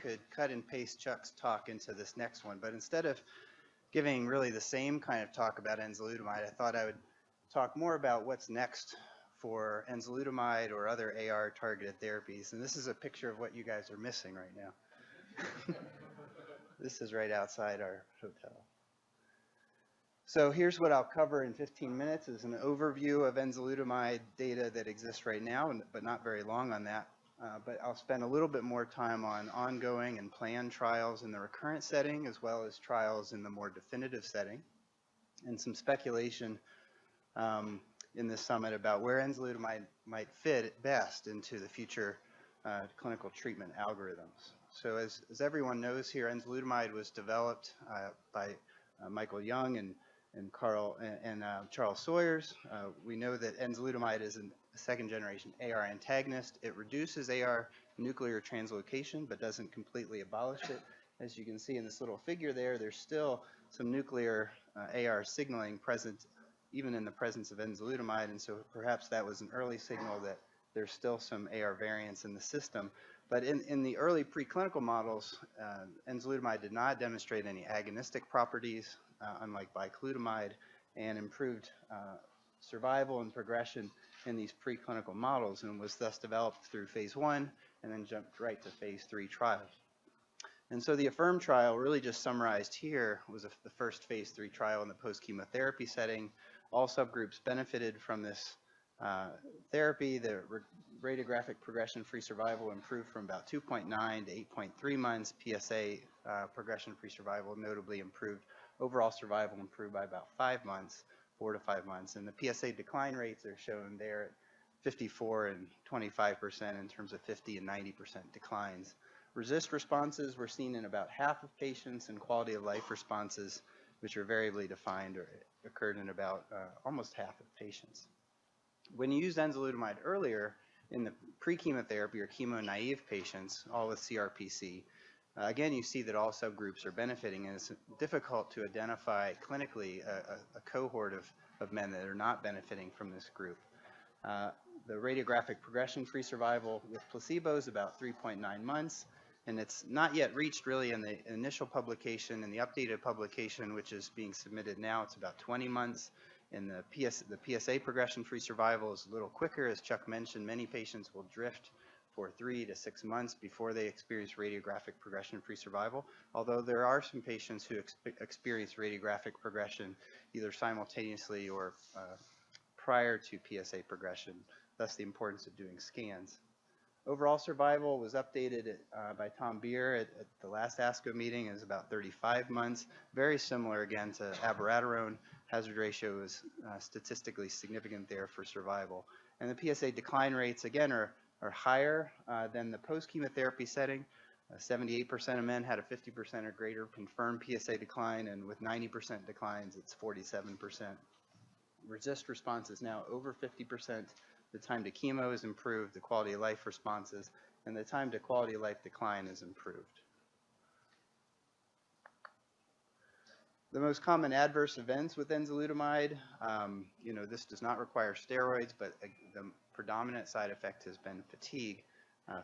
could cut and paste Chuck's talk into this next one, but instead of giving really the same kind of talk about enzalutamide, I thought I would talk more about what's next for enzalutamide or other AR targeted therapies. And this is a picture of what you guys are missing right now. This is right outside our hotel. So here's what I'll cover in 15 minutes is an overview of enzalutamide data that exists right now, but not very long on that. But I'll spend a little bit more time on ongoing and planned trials in the recurrent setting, as well as trials in the more definitive setting, and some speculation in this summit about where enzalutamide might fit best into the future clinical treatment algorithms. So as everyone knows here, enzalutamide was developed by Michael Young and Charles Sawyers. We know that enzalutamide is a second-generation AR antagonist. It reduces AR nuclear translocation, but doesn't completely abolish it. As you can see in this little figure there, there's still some nuclear AR signaling present, even in the presence of enzalutamide, and so perhaps that was an early signal that there's still some AR variants in the system. But in the early preclinical models, enzalutamide did not demonstrate any agonistic properties, unlike bicalutamide, and improved survival and progression in these preclinical models, and was thus developed through phase 1 and then jumped right to phase 3 trials. And so the AFFIRM trial, really just summarized here, was the first phase 3 trial in the post-chemotherapy setting. All subgroups benefited from this therapy. The radiographic progression-free survival improved from about 2.9 to 8.3 months. PSA progression-free survival notably improved. Overall survival improved by about 5 months, 4 to 5 months. And the PSA decline rates are shown there at 54 and 25% in terms of 50 and 90% declines. RECIST responses were seen in about half of patients, and quality of life responses, which are variably defined, occurred in about almost half of patients. When you used enzalutamide earlier in the pre-chemotherapy or chemo-naive patients, all with CRPC, again, you see that all subgroups are benefiting, and it's difficult to identify clinically a cohort of men that are not benefiting from this group. The radiographic progression-free survival with placebo is about 3.9 months, and it's not yet reached really in the initial publication. In the updated publication, which is being submitted now, it's about 20 months. In the PSA progression-free survival is a little quicker. As Chuck mentioned, many patients will drift for 3 to 6 months before they experience radiographic progression-free survival, although there are some patients who experience radiographic progression either simultaneously or prior to PSA progression, thus the importance of doing scans. Overall survival was updated by Tom Beer at the last ASCO meeting. Is about 35 months, very similar again to abiraterone. Hazard ratio is statistically significant there for survival. And the PSA decline rates, again, are higher than the post-chemotherapy setting. 78% of men had a 50% or greater confirmed PSA decline, and with 90% declines, it's 47%. RECIST response is now over 50%. The time to chemo is improved, the quality of life responses, and the time to quality of life decline is improved. The most common adverse events with enzalutamide, this does not require steroids, but the predominant side effect has been fatigue.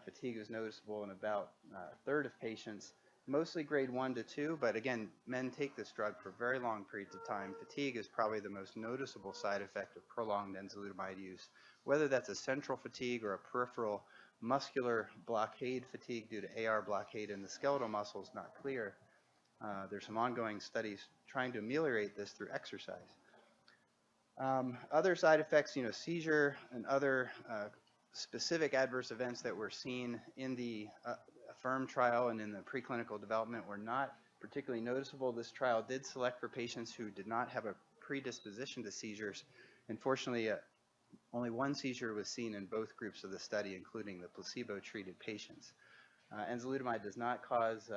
Fatigue is noticeable in about a third of patients, mostly grade 1 to 2, but again, men take this drug for very long periods of time. Fatigue is probably the most noticeable side effect of prolonged enzalutamide use. Whether that's a central fatigue or a peripheral muscular blockade fatigue due to AR blockade in the skeletal muscle is not clear. There's some ongoing studies trying to ameliorate this through exercise. Other side effects, seizure and other specific adverse events that were seen in the AFFIRM trial and in the preclinical development were not particularly noticeable. This trial did select for patients who did not have a predisposition to seizures. Unfortunately, only one seizure was seen in both groups of the study, including the placebo-treated patients. Enzalutamide does not cause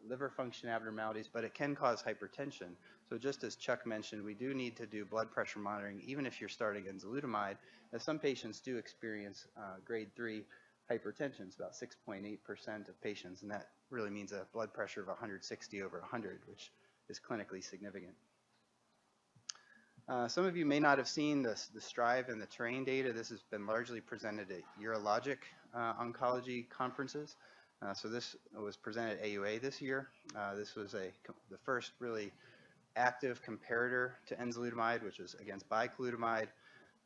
liver function abnormalities, but it can cause hypertension. So just as Chuck mentioned, we do need to do blood pressure monitoring even if you're starting enzalutamide, as some patients do experience grade 3 hypertension. It's about 6.8% of patients, and that really means a blood pressure of 160 over 100, which is clinically significant. Some of you may not have seen the STRIVE and the TERRAIN data. This has been largely presented at urologic oncology conferences. So this was presented at AUA this year. This was the first really active comparator to enzalutamide, which was against bicalutamide.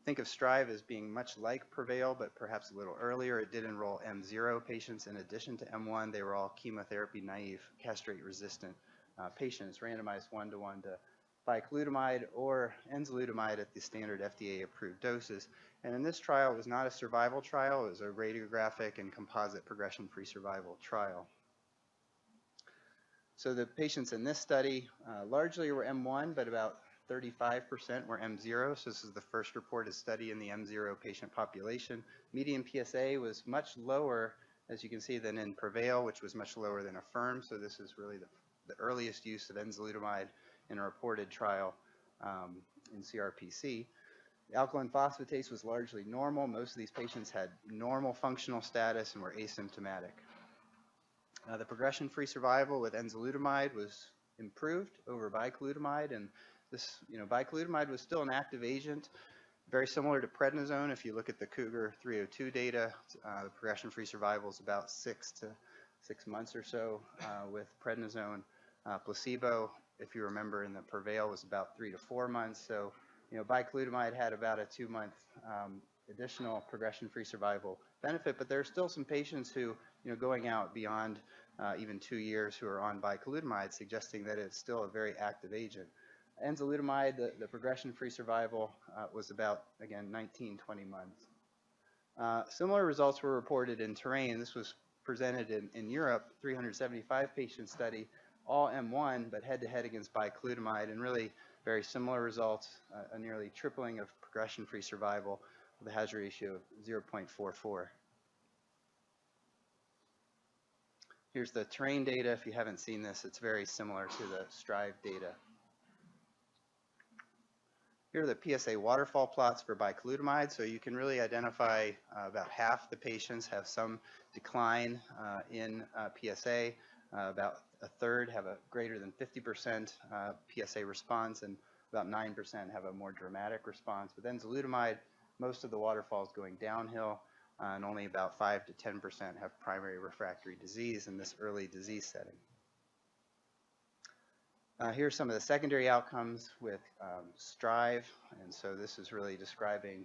Think of STRIVE as being much like PREVAIL, but perhaps a little earlier. It did enroll M0 patients in addition to M1. They were all chemotherapy naive, castrate resistant patients, randomized 1-to-1 to bicalutamide or enzalutamide at the standard FDA approved doses. And in this trial, it was not a survival trial. It was a radiographic and composite progression-free survival trial. So the patients in this study largely were M1, but about 35% were M0. So this is the first reported study in the M0 patient population. Median PSA was much lower, as you can see, than in PREVAIL, which was much lower than AFFIRM. So this is really the earliest use of enzalutamide in a reported trial in CRPC. The alkaline phosphatase was largely normal. Most of these patients had normal functional status and were asymptomatic. The progression-free survival with enzalutamide was improved over bicalutamide, and this, bicalutamide was still an active agent, very similar to prednisone. If you look at the Cougar 302 data, the progression-free survival is about 6 months or so with prednisone. Placebo, if you remember, in the PREVAIL was about 3 to 4 months. So, bicalutamide had about a 2-month additional progression-free survival benefit, but there are still some patients who, going out beyond even 2 years who are on bicalutamide, suggesting that it's still a very active agent. Enzalutamide, the progression-free survival was about, again, 19-20 months. Similar results were reported in Terrain. This was presented in Europe, 375 patient study, all M1, but head-to-head against bicalutamide, and really very similar results, a nearly tripling of progression-free survival with a hazard ratio of 0.44. Here's the Terrain data. If you haven't seen this, it's very similar to the STRIVE data. Here are the PSA waterfall plots for bicalutamide. So you can really identify about half the patients have some decline in PSA. About a third have a greater than 50% PSA response, and about 9% have a more dramatic response. With enzalutamide, most of the waterfall is going downhill, and only about 5 to 10% have primary refractory disease in this early disease setting. Here's some of the secondary outcomes with STRIVE, and so this is really describing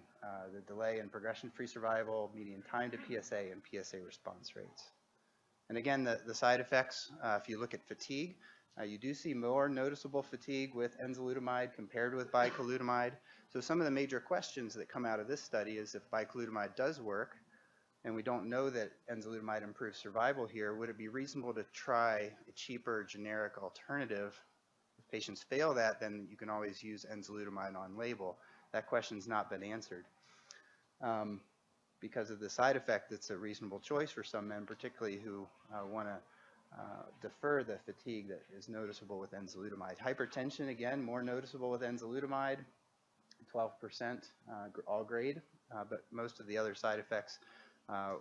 the delay in progression-free survival, median time to PSA, and PSA response rates. And again, the side effects, if you look at fatigue, you do see more noticeable fatigue with enzalutamide compared with bicalutamide. So some of the major questions that come out of this study is if bicalutamide does work, and we don't know that enzalutamide improves survival here, would it be reasonable to try a cheaper generic alternative? If patients fail that, then you can always use enzalutamide on label. That question's not been answered. Because of the side effect, it's a reasonable choice for some men, particularly who want to defer the fatigue that is noticeable with enzalutamide. Hypertension, again, more noticeable with enzalutamide, 12% all grade, but most of the other side effects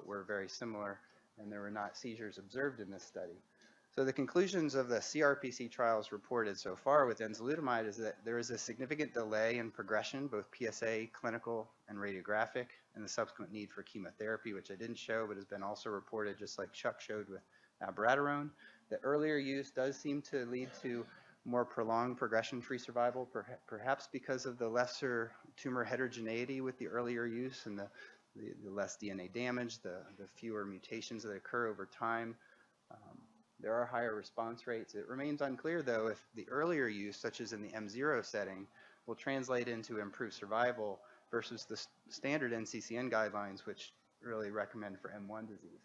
were very similar, and there were not seizures observed in this study. So the conclusions of the CRPC trials reported so far with enzalutamide is that there is a significant delay in progression, both PSA, clinical, and radiographic, and the subsequent need for chemotherapy, which I didn't show, but has been also reported, just like Chuck showed with abiraterone. The earlier use does seem to lead to more prolonged progression-free survival, perhaps because of the lesser tumor heterogeneity with the earlier use and the less DNA damage, the fewer mutations that occur over time. There are higher response rates. It remains unclear, though, if the earlier use, such as in the M0 setting, will translate into improved survival versus the standard NCCN guidelines, which really recommend for M1 disease.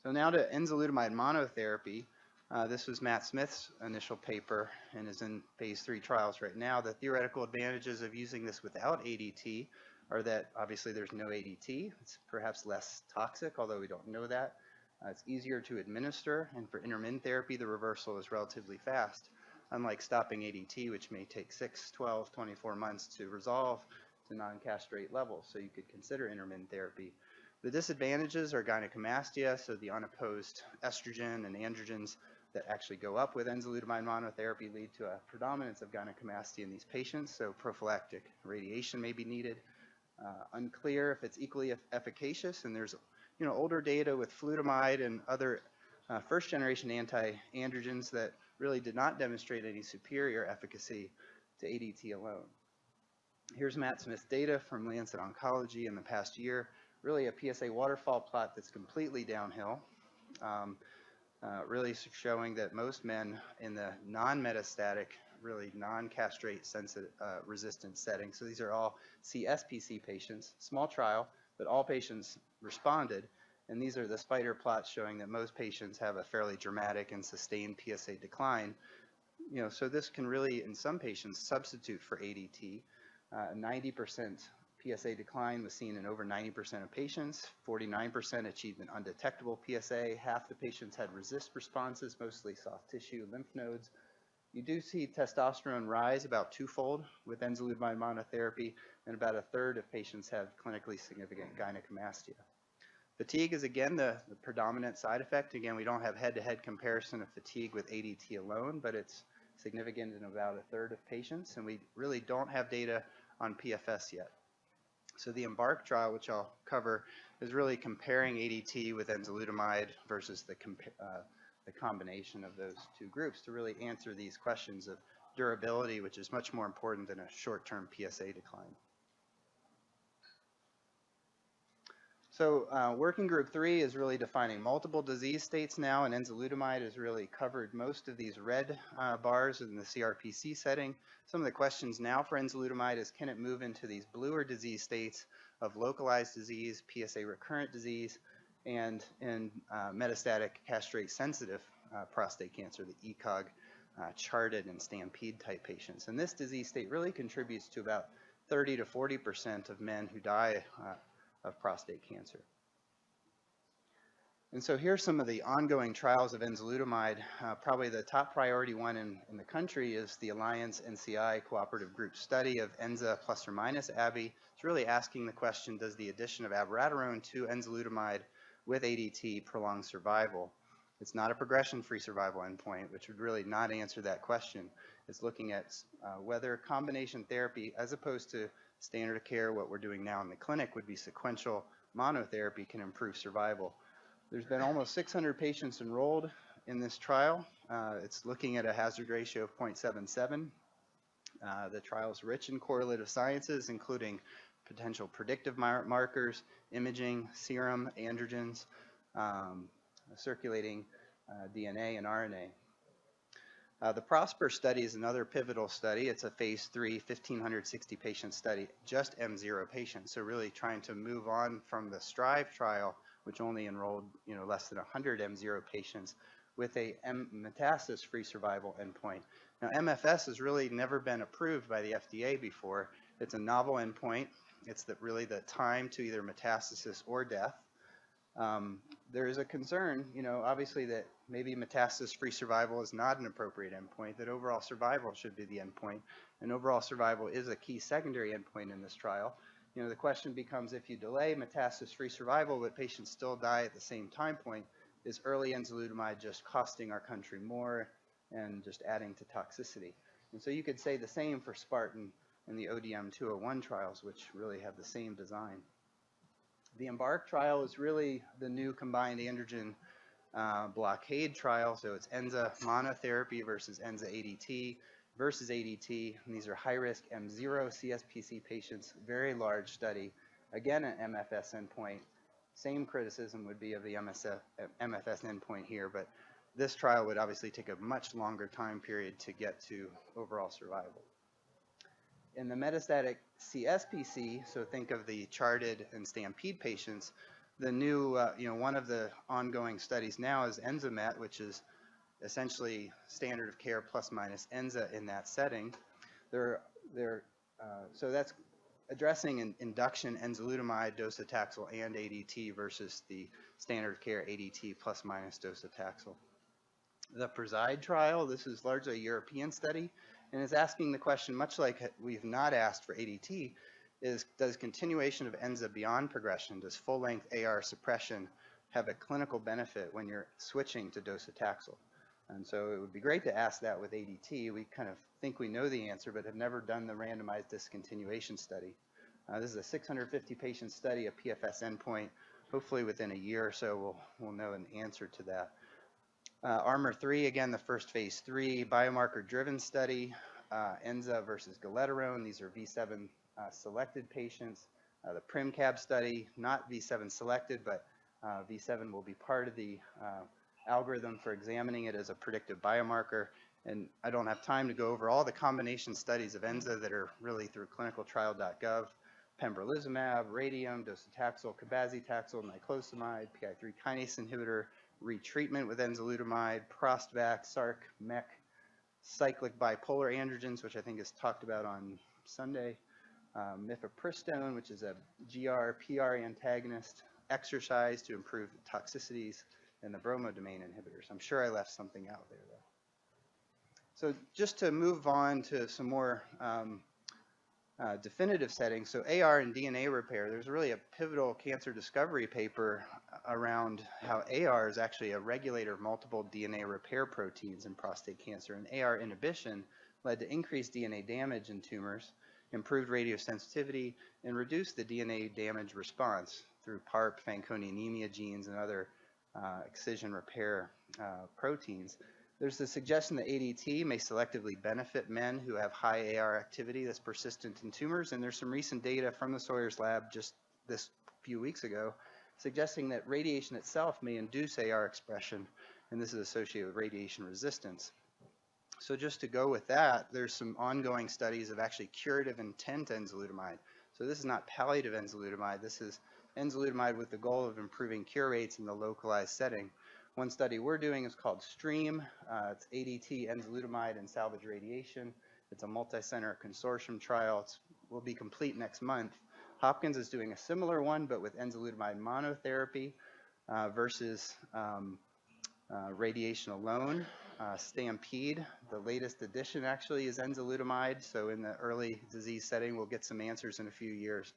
So now to enzalutamide monotherapy. This was Matt Smith's initial paper and is in phase 3 trials right now. The theoretical advantages of using this without ADT are that obviously there's no ADT. It's perhaps less toxic, although we don't know that. It's easier to administer, and for intermittent therapy, the reversal is relatively fast, unlike stopping ADT, which may take 6, 12, 24 months to resolve to non-castrate levels, so you could consider intermittent therapy. The disadvantages are gynecomastia, so the unopposed estrogen and androgens that actually go up with enzalutamide monotherapy lead to a predominance of gynecomastia in these patients, so prophylactic radiation may be needed. Unclear if it's equally efficacious, and there's older data with flutamide and other first-generation anti-androgens that really did not demonstrate any superior efficacy to ADT alone. Here's Matt Smith's data from Lancet Oncology in the past year, really a PSA waterfall plot that's completely downhill, really showing that most men in the non-metastatic, really non-castrate resistant setting, so these are all CSPC patients, small trial, but all patients responded, and these are the spider plots showing that most patients have a fairly dramatic and sustained PSA decline. So this can really, in some patients, substitute for ADT. 90% PSA decline was seen in over 90% of patients. 49% achieved an undetectable PSA. Half the patients had resist responses, mostly soft tissue, lymph nodes. You do see testosterone rise about twofold with enzalutamide monotherapy, and about a third of patients have clinically significant gynecomastia. Fatigue is again the predominant side effect. Again, we don't have head-to-head comparison of fatigue with ADT alone, but it's significant in about a third of patients, and we really don't have data on PFS yet. So the EMBARK trial, which I'll cover, is really comparing ADT with enzalutamide versus the combination of those two groups to really answer these questions of durability, which is much more important than a short-term PSA decline. So working group 3 is really defining multiple disease states now, and enzalutamide has really covered most of these red bars in the CRPC setting. Some of the questions now for enzalutamide is, can it move into these bluer disease states of localized disease, PSA recurrent disease, and in metastatic castrate-sensitive prostate cancer, the ECOG charted and stampede type patients. And this disease state really contributes to about 30 to 40% of men who die of prostate cancer. And so here's some of the ongoing trials of enzalutamide. Probably the top priority one in the country is the Alliance NCI Cooperative Group study of Enza plus or minus Abi. It's really asking the question, does the addition of abiraterone to enzalutamide with ADT prolong survival? It's not a progression-free survival endpoint, which would really not answer that question. It's looking at whether combination therapy, as opposed to standard of care, what we're doing now in the clinic would be sequential monotherapy, can improve survival. There's been almost 600 patients enrolled in this trial. It's looking at a hazard ratio of 0.77. The trial is rich in correlative sciences, including potential predictive markers, imaging, serum, androgens, circulating DNA and RNA. The PROSPER study is another pivotal study. It's a phase 3, 1,560 patient study, just M0 patients. So really trying to move on from the STRIVE trial, which only enrolled less than 100 M0 patients, with a metastasis-free survival endpoint. Now MFS has really never been approved by the FDA before. It's a novel endpoint. It's really the time to either metastasis or death. There is a concern, obviously, that maybe metastasis-free survival is not an appropriate endpoint, that overall survival should be the endpoint, and overall survival is a key secondary endpoint in this trial. The question becomes, if you delay metastasis-free survival but patients still die at the same time point, is early enzalutamide just costing our country more and just adding to toxicity? And so you could say the same for Spartan and the ODM 201 trials, which really have the same design. The EMBARK trial is really the new combined androgen blockade trial. So it's Enza monotherapy versus Enza ADT versus ADT. And these are high-risk M0 CSPC patients, very large study. Again, an MFS endpoint. Same criticism would be of the MFS endpoint here, but this trial would obviously take a much longer time period to get to overall survival. In the metastatic CSPC, so think of the charted and stampede patients, the new, one of the ongoing studies now is ENZAMET, which is essentially standard of care plus minus Enza in that setting. So that's addressing an induction enzalutamide, docetaxel, and ADT versus the standard of care ADT plus minus docetaxel. The PRESIDE trial, this is largely a European study, and is asking the question, much like we've not asked for ADT, is does continuation of Enza beyond progression, does full-length AR suppression have a clinical benefit when you're switching to docetaxel? And so it would be great to ask that with ADT. We kind of think we know the answer, but have never done the randomized discontinuation study. This is a 650 patient study, a PFS endpoint hopefully within a year or so we'll know an answer to that. Armor 3, again, the first phase 3 biomarker-driven study, Enza versus galeterone. These are V7 selected patients. The PrimCab study, not V7 selected, but V7 will be part of the algorithm for examining it as a predictive biomarker. And I don't have time to go over all the combination studies of Enza that are really through clinicaltrial.gov. Pembrolizumab, radium, docetaxel, cabazitaxel, niclosamide, PI3 kinase inhibitor, retreatment with enzalutamide, Prostvac, SARC, MEC, cyclic bipolar androgens, which I think is talked about on Sunday, mifepristone, which is a GR-PR antagonist, exercise to improve the toxicities, and the bromodomain inhibitors. I'm sure I left something out there, though. So just to move on to some more definitive settings, so AR and DNA repair, there's really a pivotal cancer discovery paper around how AR is actually a regulator of multiple DNA repair proteins in prostate cancer, and AR inhibition led to increased DNA damage in tumors, improved radiosensitivity, and reduced the DNA damage response through PARP, Fanconi anemia genes, and other excision repair proteins. There's the suggestion that ADT may selectively benefit men who have high AR activity that's persistent in tumors, and there's some recent data from the Sawyer's lab just this few weeks ago suggesting that radiation itself may induce AR expression, and this is associated with radiation resistance. So just to go with that, there's some ongoing studies of actually curative intent enzalutamide. So this is not palliative enzalutamide, this is enzalutamide with the goal of improving cure rates in the localized setting. One study we're doing is called STREAM. It's ADT, enzalutamide, and salvage radiation. It's a multi-center consortium trial. It will be complete next month. Hopkins is doing a similar one, but with enzalutamide monotherapy versus radiation alone. STAMPEDE, the latest addition actually is enzalutamide. So in the early disease setting, we'll get some answers in a few years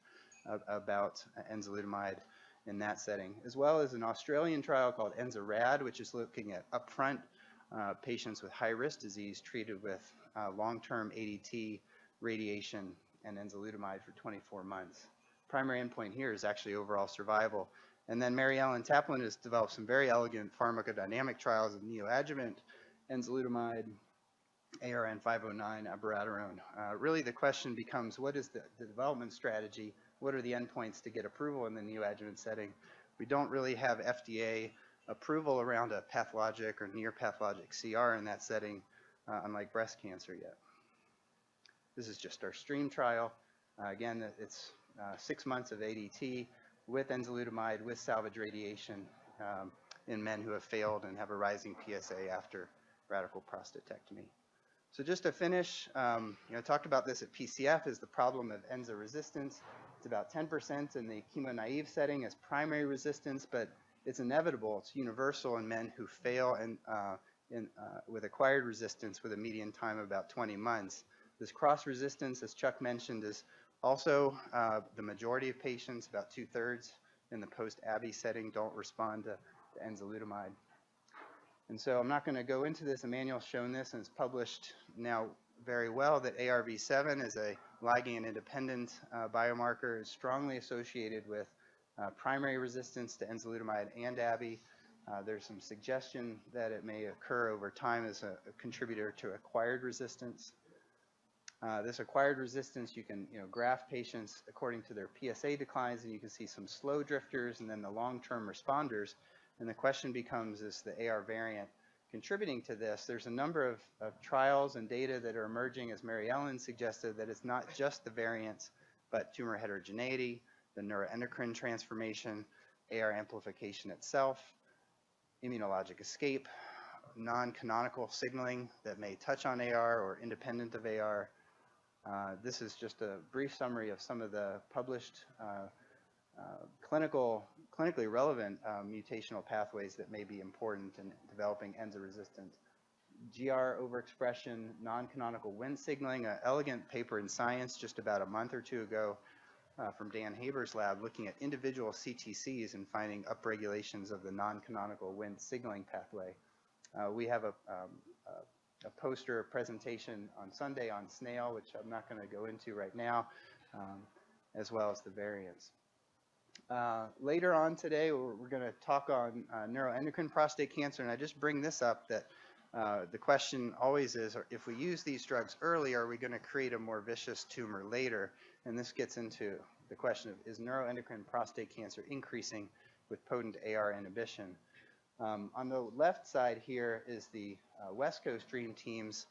about enzalutamide in that setting, as well as an Australian trial called ENZARAD, which is looking at upfront patients with high-risk disease treated with long-term ADT, radiation, and enzalutamide for 24 months. Primary endpoint here is actually overall survival. And then Mary Ellen Taplin has developed some very elegant pharmacodynamic trials of neoadjuvant enzalutamide, ARN 509, abiraterone. Really the question becomes, what is the development strategy? What are the endpoints to get approval in the neoadjuvant setting? We don't really have FDA approval around a pathologic or near pathologic CR in that setting, unlike breast cancer yet. This is just our STREAM trial. Again, it's 6 months of ADT with enzalutamide, with salvage radiation in men who have failed and have a rising PSA after radical prostatectomy. So just to finish, I talked about this at PCF, is the problem of ENZA resistance. It's about 10% in the chemo-naive setting as primary resistance, but it's inevitable. It's universal in men who fail and with acquired resistance with a median time of about 20 months. This cross-resistance, as Chuck mentioned, is also the majority of patients, about 2/3 in the post-ABI setting, don't respond to enzalutamide. And so I'm not going to go into this. Emmanuel's shown this, and it's published now very well that ARV7 is a ligand-independent biomarker, is strongly associated with primary resistance to enzalutamide and ABI. There's some suggestion that it may occur over time as a contributor to acquired resistance. This acquired resistance, you can graph patients according to their PSA declines, and you can see some slow drifters and then the long-term responders. And the question becomes, is the AR variant contributing to this? There's a number of trials and data that are emerging, as Mary Ellen suggested, that it's not just the variants, but tumor heterogeneity, the neuroendocrine transformation, AR amplification itself, immunologic escape, non-canonical signaling that may touch on AR or independent of AR. This is just a brief summary of some of the published clinically relevant mutational pathways that may be important in developing ENZA-resistant. GR overexpression, non-canonical Wnt signaling, an elegant paper in Science just about a month or two ago from Dan Haber's lab looking at individual CTCs and finding upregulations of the non-canonical Wnt signaling pathway. We have a poster presentation on Sunday on snail, which I'm not going to go into right now, as well as the variants. Later on today, we're going to talk on neuroendocrine prostate cancer, and I just bring this up that the question always is, if we use these drugs early, are we going to create a more vicious tumor later? And this gets into the question of, is neuroendocrine prostate cancer increasing with potent AR inhibition? On the left side here is the West Coast Dream Team's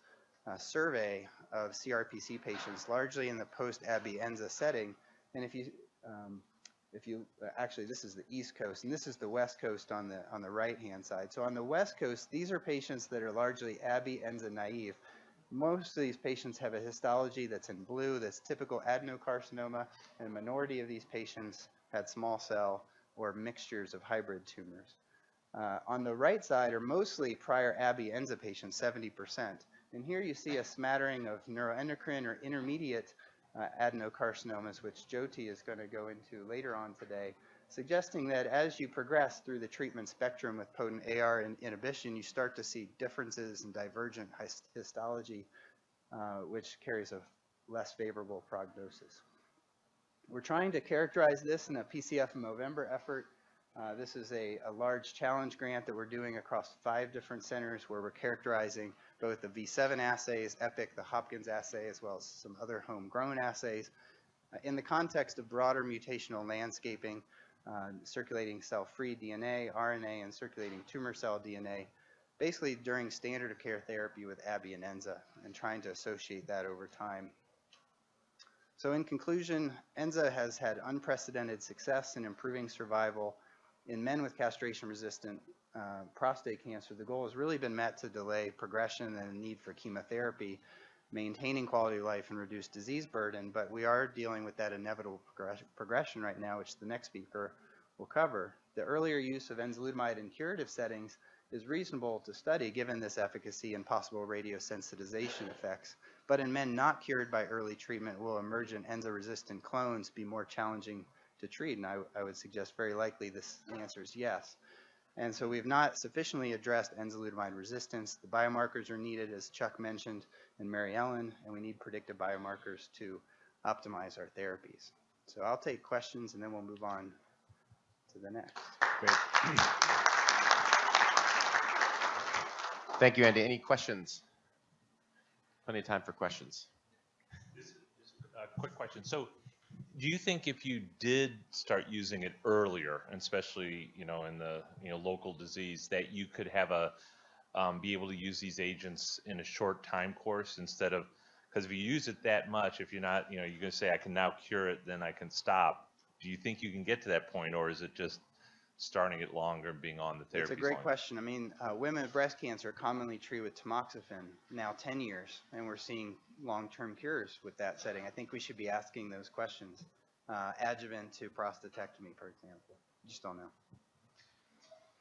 survey of CRPC patients, largely in the post-Abi-Enza setting. And actually, this is the East Coast, and this is the West Coast on the right-hand side. So on the West Coast, these are patients that are largely Abi-Enza naive. Most of these patients have a histology that's in blue, that's typical adenocarcinoma, and a minority of these patients had small cell or mixtures of hybrid tumors. On the right side are mostly prior Abi-Enza patients, 70%. And here you see a smattering of neuroendocrine or intermediate adenocarcinomas, which Jyoti is going to go into later on today, suggesting that as you progress through the treatment spectrum with potent AR inhibition, you start to see differences in divergent histology, which carries a less favorable prognosis. We're trying to characterize this in a PCF Movember effort. This is a large challenge grant that we're doing across 5 different centers where we're characterizing both the V7 assays, EPIC, the Hopkins assay, as well as some other homegrown assays. In the context of broader mutational landscaping, circulating cell-free DNA, RNA, and circulating tumor cell DNA, basically during standard of care therapy with Abi and Enza, and trying to associate that over time. So in conclusion, Enza has had unprecedented success in improving survival in men with castration-resistant prostate cancer. The goal has really been met to delay progression and the need for chemotherapy, maintaining quality of life and reduce disease burden, but we are dealing with that inevitable progression right now, which the next speaker will cover. The earlier use of enzalutamide in curative settings is reasonable to study given this efficacy and possible radiosensitization effects, but in men not cured by early treatment, will emergent enza-resistant clones be more challenging to treat? And I would suggest very likely the answer is yes. And so we've not sufficiently addressed enzalutamide resistance. The biomarkers are needed, as Chuck mentioned, and Mary Ellen, and we need predictive biomarkers to optimize our therapies. So I'll take questions, and then we'll move on to the next. Great. Thank you, Andy. Any questions? Plenty of time for questions. This is a quick question. So do you think if you did start using it earlier, and especially in the local disease, that you could have be able to use these agents in a short time course instead of, because if you use it that much, if you're not, you're going to say I can now cure it, then I can stop. Do you think you can get to that point, or is it just starting it longer and being on the therapy? It's a great question. I mean, women with breast cancer are commonly treated with tamoxifen now 10 years, and we're seeing long-term cures with that setting. I think we should be asking those questions. Adjuvant to prostatectomy, for example. Just don't know.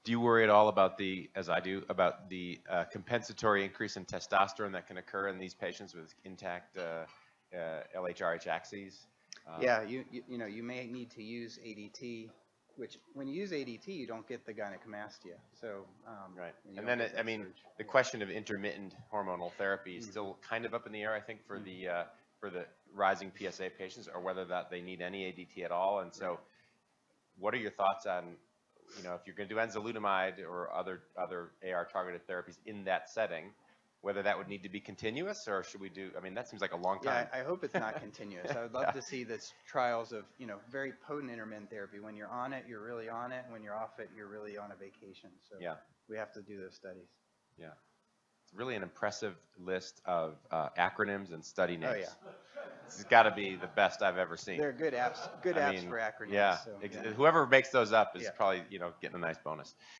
Do you worry at all about as I do, about the compensatory increase in testosterone that can occur in these patients with intact LHRH axes? Yeah, you may need to use ADT, which when you use ADT, you don't get the gynecomastia. So right, and then the question of intermittent hormonal therapy is still kind of up in the air, I think, for the rising PSA patients, or whether that they need any ADT at all. And so, what are your thoughts on, if you're going to do enzalutamide or other AR targeted therapies in that setting, whether that would need to be continuous, or should we do? I mean, that seems like a long time. Yeah, I hope it's not continuous. I would love to see this trials of very potent intermittent therapy. When you're on it, you're really on it. When you're off it, you're really on a vacation. So yeah, we have to do those studies. Yeah, it's really an impressive list of acronyms and study names. Oh yeah. This has got to be the best I've ever seen. They're good apps. Good apps for acronyms. Yeah, so, whoever makes those up is probably getting a nice bonus.